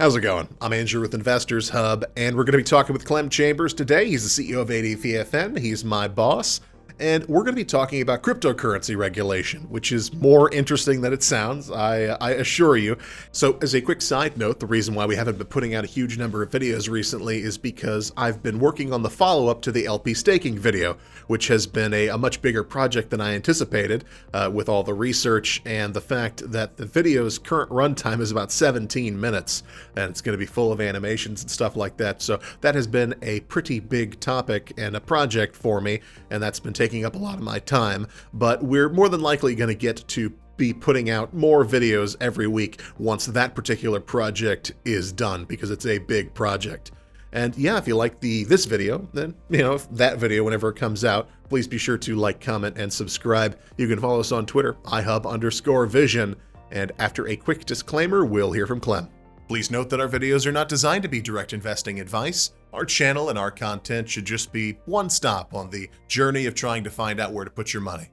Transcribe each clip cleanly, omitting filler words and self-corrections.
How's it going? I'm Andrew with Investors Hub, and we're going to be talking with Clem Chambers today. He's the CEO of ADVFN. He's my boss. And we're going to be talking about cryptocurrency regulation, which is more interesting than it sounds, I assure you. So as a quick side note, the reason why we haven't been putting out a huge number of videos recently is because I've been working on the follow-up to the LP staking video, which has been a much bigger project than I anticipated, with all the research and the fact that the video's current runtime is about 17 minutes, and it's going to be full of animations and stuff like that. So that has been a pretty big topic and a project for me, and that's been taking up a lot of my time, but we're more than likely going to get to be putting out more videos every week once that particular project is done, because it's a big project. And yeah, if you like this video, then, if that video, whenever it comes out, please be sure to like, comment, and subscribe. You can follow us on Twitter, ihub_vision. And after a quick disclaimer, we'll hear from Clem. Please note that our videos are not designed to be direct investing advice. Our channel and our content should just be one stop on the journey of trying to find out where to put your money.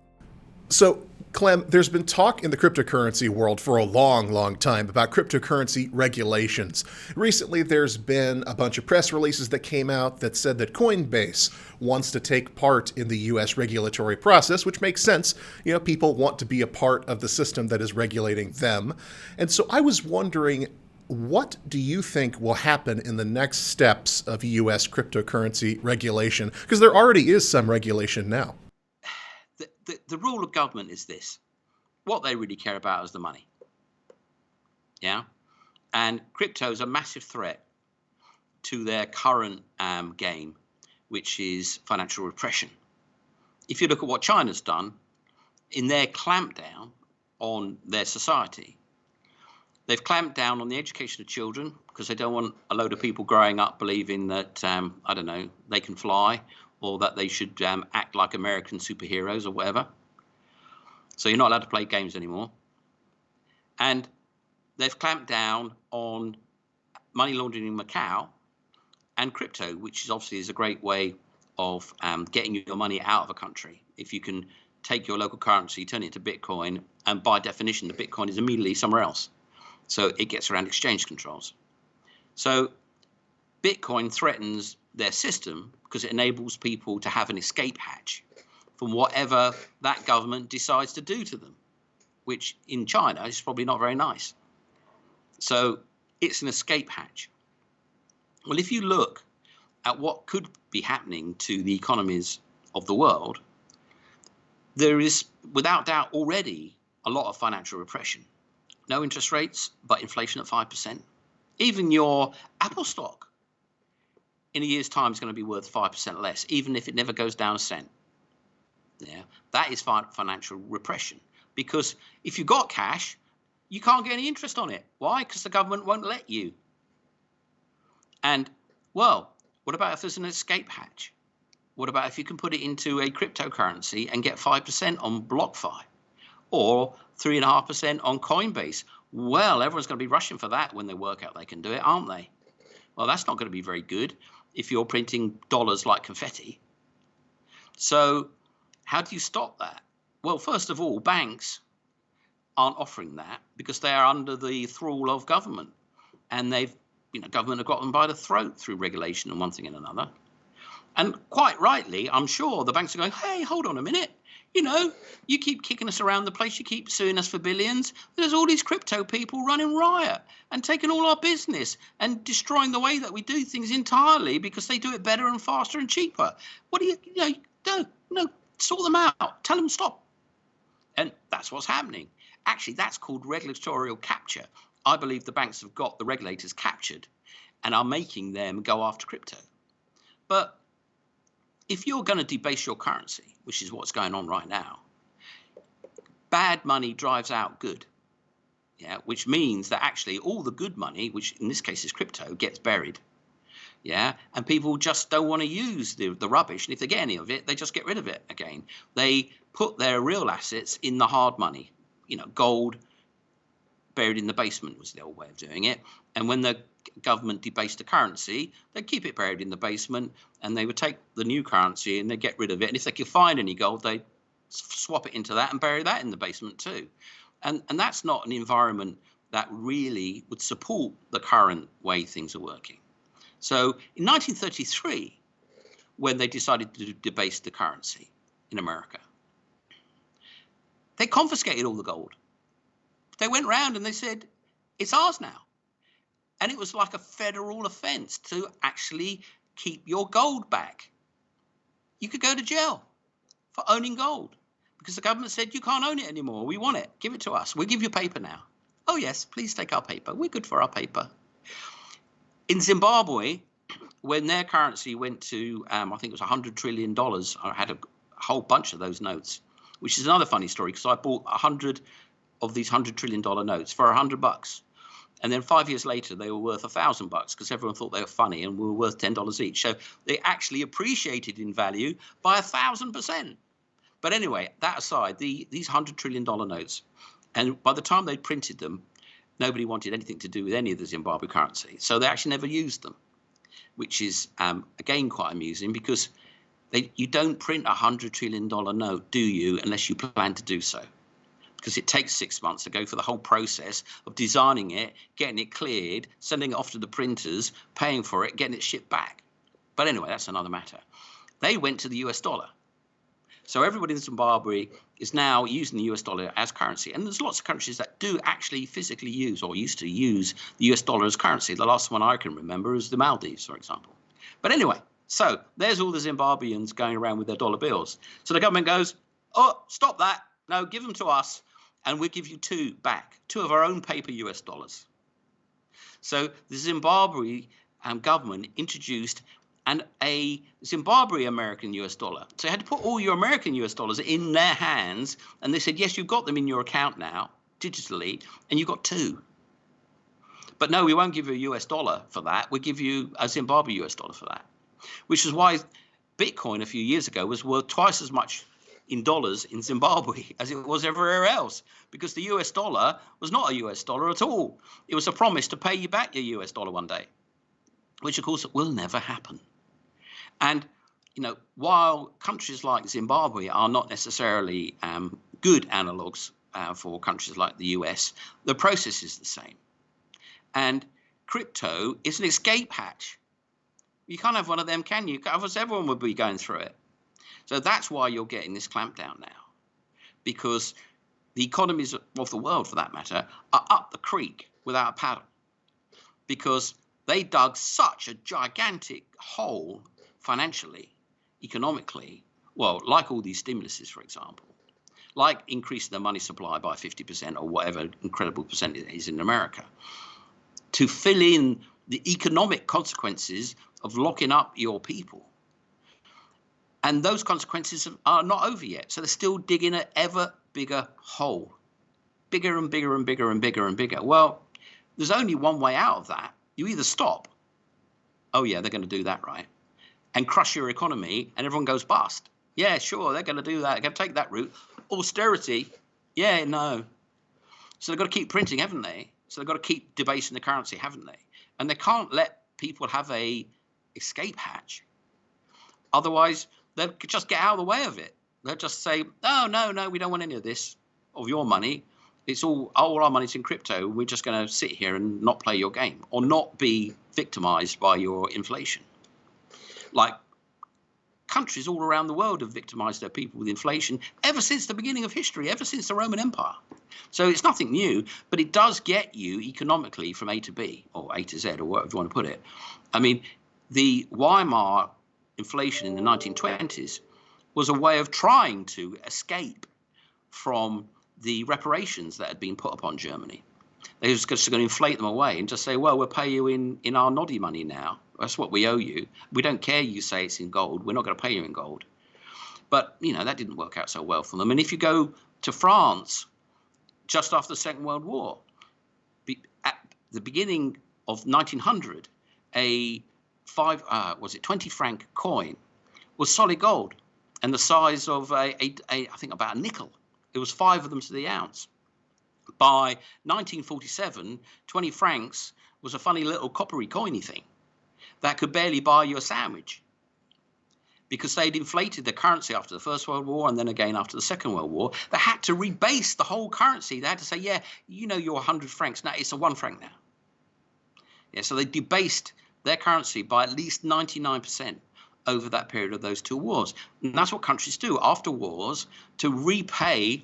So, Clem, there's been talk in the cryptocurrency world for a long time about cryptocurrency regulations. Recently, there's been a bunch of press releases that came out that said that Coinbase wants to take part in the US regulatory process, which makes sense. People want to be a part of the system that is regulating them. And so I was wondering, what do you think will happen in the next steps of US cryptocurrency regulation? Because there already is some regulation now. The rule of government is this. What they really care about is the money. Yeah? And crypto is a massive threat to their current game, which is financial repression. If you look at what China's done in their clampdown on their society, they've clamped down on the education of children because they don't want a load of people growing up believing that, they can fly, or that they should act like American superheroes or whatever. So you're not allowed to play games anymore. And they've clamped down on money laundering in Macau and crypto, which is obviously is a great way of getting your money out of a country. If you can take your local currency, turn it into Bitcoin, and by definition, the Bitcoin is immediately somewhere else. So it gets around exchange controls. So Bitcoin threatens their system because it enables people to have an escape hatch from whatever that government decides to do to them, which in China is probably not very nice. So it's an escape hatch. Well, if you look at what could be happening to the economies of the world, there is without doubt already a lot of financial repression. No interest rates, but inflation at 5%. Even your Apple stock in a year's time is going to be worth 5% less, even if it never goes down a cent. Yeah, that is financial repression. Because if you've got cash, you can't get any interest on it. Why? Because the government won't let you. And, well, what about if there's an escape hatch? What about if you can put it into a cryptocurrency and get 5% on BlockFi? Or 3.5% on Coinbase? Well, everyone's going to be rushing for that when they work out they can do it, aren't they? Well, that's not going to be very good if you're printing dollars like confetti. So how do you stop that? Well, first of all, banks aren't offering that because they are under the thrall of government. And government have got them by the throat through regulation and one thing and another. And quite rightly, I'm sure the banks are going, hey, hold on a minute. You keep kicking us around the place. You keep suing us for billions. There's all these crypto people running riot and taking all our business and destroying the way that we do things entirely because they do it better and faster and cheaper. What do no, sort them out. Tell them stop. And that's what's happening. Actually, that's called regulatory capture. I believe the banks have got the regulators captured and are making them go after crypto. But if you're going to debase your currency, which is what's going on right now, bad money drives out good. Yeah, which means that actually all the good money, which in this case is crypto, gets buried. Yeah, and people just don't want to use the rubbish. And if they get any of it, they just get rid of it again. They put their real assets in the hard money. Gold buried in the basement was the old way of doing it. And when the government debased the currency, they'd keep it buried in the basement, and they would take the new currency and they'd get rid of it. And if they could find any gold, they'd swap it into that and bury that in the basement too. And that's not an environment that really would support the current way things are working. So in 1933, when they decided to debase the currency in America, they confiscated all the gold. They went round and they said, it's ours now. And it was like a federal offense to actually keep your gold back. You could go to jail for owning gold because the government said, you can't own it anymore. We want it. Give it to us. We'll give you paper now. Oh, yes, please take our paper. We're good for our paper. In Zimbabwe, when their currency went to, I think it was $100 trillion, I had a whole bunch of those notes, which is another funny story because I bought 100 of these $100 trillion notes for $100. And then 5 years later, they were worth $1,000 because everyone thought they were funny and were worth $10 each. So they actually appreciated in value by 1,000%. But anyway, that aside, these $100 trillion notes, and by the time they printed them, nobody wanted anything to do with any of the Zimbabwe currency. So they actually never used them, which is, again, quite amusing because you don't print a $100 trillion note, do you, unless you plan to do so. Because it takes 6 months to go through the whole process of designing it, getting it cleared, sending it off to the printers, paying for it, getting it shipped back. But anyway, that's another matter. They went to the US dollar. So everybody in Zimbabwe is now using the US dollar as currency. And there's lots of countries that do actually physically use or used to use the US dollar as currency. The last one I can remember is the Maldives, for example. But anyway, so there's all the Zimbabweans going around with their dollar bills. So the government goes, oh, stop that. No, give them to us. And we'll give you two back, two of our own paper US dollars. So the Zimbabwe government introduced a Zimbabwe American US dollar. So you had to put all your American US dollars in their hands. And they said, yes, you've got them in your account now, digitally, and you've got two. But no, we won't give you a US dollar for that. We'll give you a Zimbabwe US dollar for that, which is why Bitcoin a few years ago was worth twice as much in dollars in Zimbabwe as it was everywhere else, because the US dollar was not a US dollar at all. It was a promise to pay you back your US dollar one day, which of course will never happen. And, you know, while countries like Zimbabwe are not necessarily good analogues for countries like the US, the process is the same. And crypto is an escape hatch. You can't have one of them, can you? Otherwise, everyone would be going through it. So that's why you're getting this clampdown now, because the economies of the world, for that matter, are up the creek without a paddle, because they dug such a gigantic hole financially, economically, well, like all these stimuluses, for example, like increasing the money supply by 50% or whatever incredible percent it is in America, to fill in the economic consequences of locking up your people. And those consequences are not over yet. So they're still digging an ever bigger hole, bigger and bigger and bigger and bigger and bigger. Well, there's only one way out of that. You either stop. Oh, yeah, they're going to do that, right? And crush your economy and everyone goes bust. Yeah, sure, they're going to do that. They're going to take that route. Austerity. Yeah, no. So they've got to keep printing, haven't they? So they've got to keep debasing the currency, haven't they? And they can't let people have a escape hatch. Otherwise, they'll just get out of the way of it. They'll just say, oh, no, we don't want any of this, of your money. It's all our money's in crypto. We're just going to sit here and not play your game or not be victimized by your inflation. Like countries all around the world have victimized their people with inflation ever since the beginning of history, ever since the Roman Empire. So it's nothing new, but it does get you economically from A to B or A to Z or whatever you want to put it. I mean, the Weimar inflation in the 1920s was a way of trying to escape from the reparations that had been put upon Germany. They were just going to inflate them away and just say, well, we'll pay you in our noddy money now. That's what we owe you. We don't care you say it's in gold. We're not going to pay you in gold. But, you know, that didn't work out so well for them. And if you go to France, just after the Second World War, at the beginning of 1900, a 20 franc coin was solid gold and the size of I think about a nickel. It was 5 of them to the ounce. By 1947, 20 francs was a funny little coppery coiny thing that could barely buy you a sandwich. because they'd inflated the currency after the First World War and then again after the Second World War. They had to rebase the whole currency. They had to say, yeah, you know, your 100 francs now, it's a 1 franc now. Yeah, so they debased their currency by at least 99% over that period of those two wars. And that's what countries do after wars to repay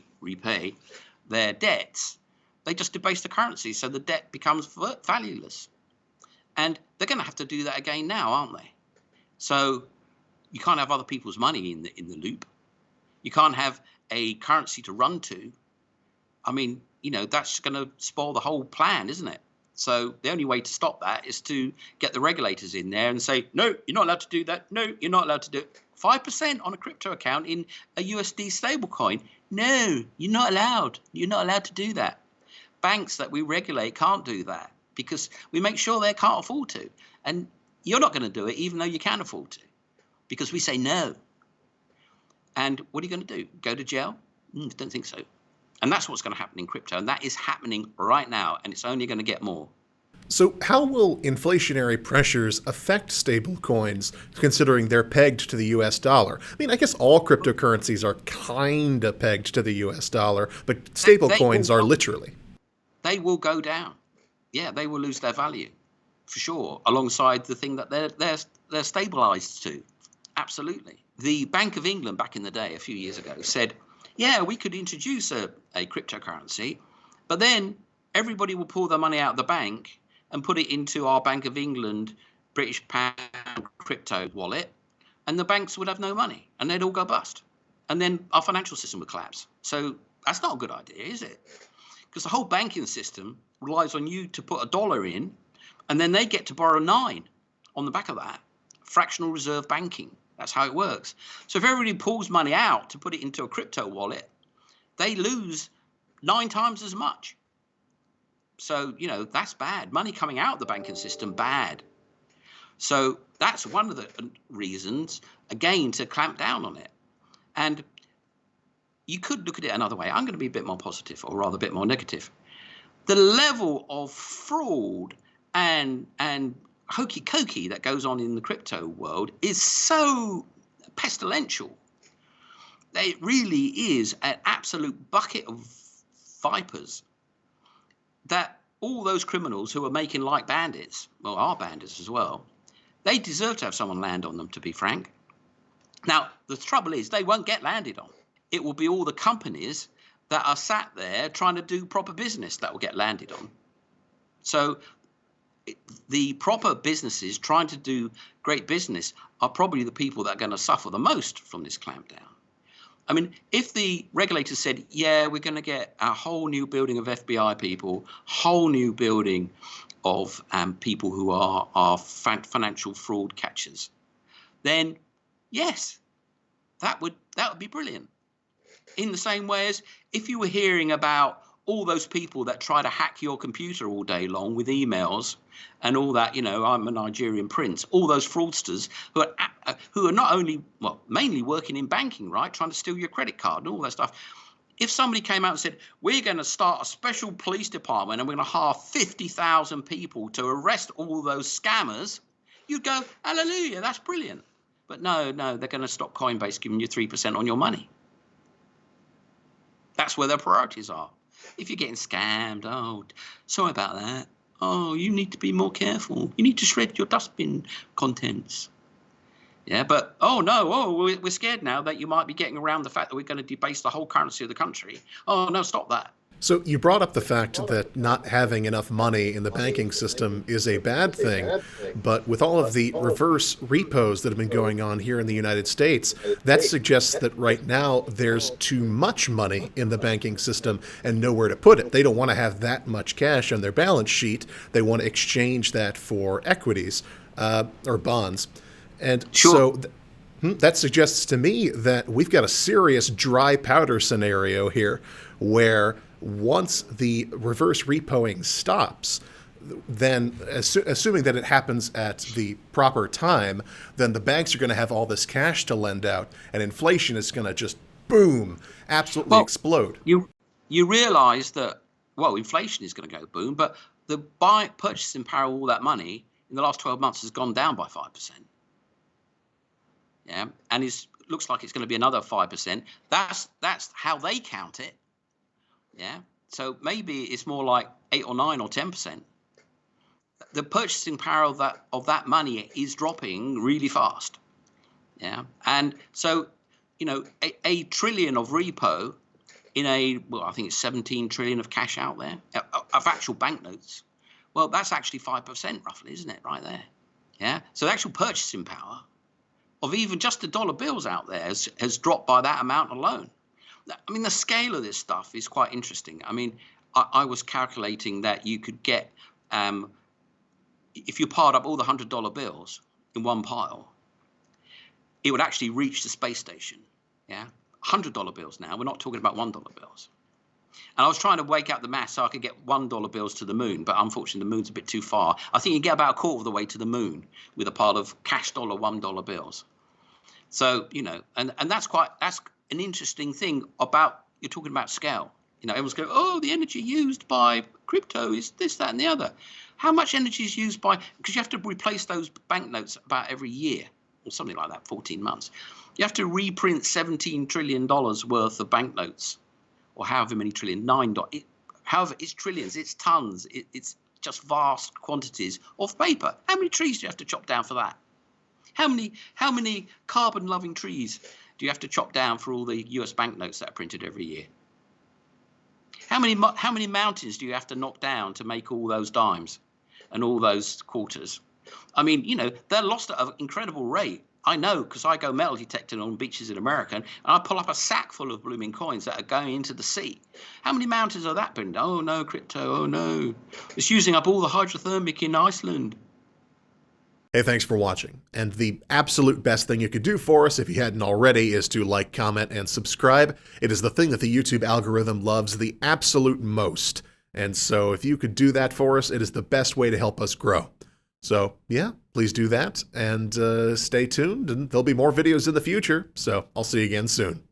their debts. They just debase the currency, so the debt becomes valueless. And they're going to have to do that again now, aren't they? So you can't have other people's money in the loop. You can't have a currency to run to. I mean, you know, that's going to spoil the whole plan, isn't it? So the only way to stop that is to get the regulators in there and say, no, you're not allowed to do that. No, you're not allowed to do it. 5% on a crypto account in a USD stablecoin. No, you're not allowed. You're not allowed to do that. Banks that we regulate can't do that because we make sure they can't afford to. And you're not going to do it even though you can afford to because we say no. And what are you going to do? Go to jail? Don't think so. And that's what's going to happen in crypto. And that is happening right now. And it's only going to get more. So how will inflationary pressures affect stablecoins, considering they're pegged to the US dollar? I mean, I guess all cryptocurrencies are kind of pegged to the US dollar, but stablecoins are literally. They will go down. Yeah, they will lose their value, for sure, alongside the thing that they're stabilized to. Absolutely. The Bank of England back in the day, a few years ago, said, yeah, we could introduce a cryptocurrency, but then everybody will pull their money out of the bank and put it into our Bank of England British pound crypto wallet, and the banks would have no money, and they'd all go bust. And then our financial system would collapse. So that's not a good idea, is it? Because the whole banking system relies on you to put $1 in, and then they get to borrow 9 on the back of that. Fractional reserve banking. That's how it works. So if everybody pulls money out to put it into a crypto wallet, they lose 9 times as much. So, you know, that's bad. Money coming out of the banking system, bad. So that's one of the reasons, again, to clamp down on it. And you could look at it another way. I'm going to be a bit more positive, or rather a bit more negative. The level of fraud and hokey-cokey that goes on in the crypto world is so pestilential. It really is an absolute bucket of vipers that all those criminals who are making like bandits, well, are bandits as well, they deserve to have someone land on them, to be frank. Now, the trouble is they won't get landed on. It will be all the companies that are sat there trying to do proper business that will get landed on. So the proper businesses trying to do great business are probably the people that are going to suffer the most from this clampdown. I mean, if the regulators said, yeah, we're going to get a whole new building of FBI people, whole new building of people who are financial fraud catchers, then yes, that would be brilliant. In the same way as if you were hearing about all those people that try to hack your computer all day long with emails and all that, you know, I'm a Nigerian prince, all those fraudsters who are not only, well, mainly working in banking, right, trying to steal your credit card and all that stuff. If somebody came out and said, we're going to start a special police department and we're going to hire 50,000 people to arrest all those scammers, you'd go, hallelujah, that's brilliant. But no, they're going to stop Coinbase giving you 3% on your money. That's where their priorities are. If you're getting scammed, oh, sorry about that. Oh, you need to be more careful. You need to shred your dustbin contents. Yeah, but, oh, no, we're scared now that you might be getting around the fact that we're going to debase the whole currency of the country. Oh, no, stop that. So you brought up the fact that not having enough money in the banking system is a bad thing, but with all of the reverse repos that have been going on here in the United States, that suggests that right now there's too much money in the banking system and nowhere to put it. They don't want to have that much cash on their balance sheet. They want to exchange that for equities or bonds. And sure. So that suggests to me that we've got a serious dry powder scenario here where once the reverse repoing stops, then assuming that it happens at the proper time, then the banks are going to have all this cash to lend out and inflation is going to just boom, absolutely explode. You realize that, well, inflation is going to go boom, but the purchasing power of all that money in the last 12 months has gone down by 5%. Yeah, and looks like it's going to be another 5%. That's how they count it. Yeah, so maybe it's more like 8 or 9 or 10%. The purchasing power of that money is dropping really fast. Yeah, and so a trillion of repo in I think it's 17 trillion of cash out there of actual banknotes. Well, that's actually 5% roughly, isn't it? Right there. Yeah. So the actual purchasing power of even just the dollar bills out there has dropped by that amount alone. I mean, the scale of this stuff is quite interesting. I mean, I was calculating that you could get, if you piled up all the $100 bills in one pile, it would actually reach the space station. Yeah. $100 bills now. We're not talking about $1 bills. And I was trying to wake out the maths so I could get $1 bills to the moon, but unfortunately the moon's a bit too far. I think you get about a quarter of the way to the moon with a pile of cash dollar $1 bills. So, and that's an interesting thing about, you're talking about scale. Everyone's going, oh, the energy used by crypto is this, that, and the other. How much energy is used by, because you have to replace those banknotes about every year or something like that, 14 months. You have to reprint $17 trillion worth of banknotes, or however many trillion, however, it's trillions, it's tons, it's just vast quantities of paper. How many trees do you have to chop down for that? How many carbon-loving trees do you have to chop down for all the US banknotes that are printed every year? How many mountains do you have to knock down to make all those dimes and all those quarters? I mean, they're lost at an incredible rate. I know, because I go metal detecting on beaches in America, and I pull up a sack full of blooming coins that are going into the sea. How many mountains are that been? Oh no, crypto, oh no. It's using up all the hydrothermic in Iceland. Hey, thanks for watching. And the absolute best thing you could do for us, if you hadn't already, is to like, comment, and subscribe. It is the thing that the YouTube algorithm loves the absolute most. And so if you could do that for us, it is the best way to help us grow. So yeah, please do that, and stay tuned, and there'll be more videos in the future, so I'll see you again soon.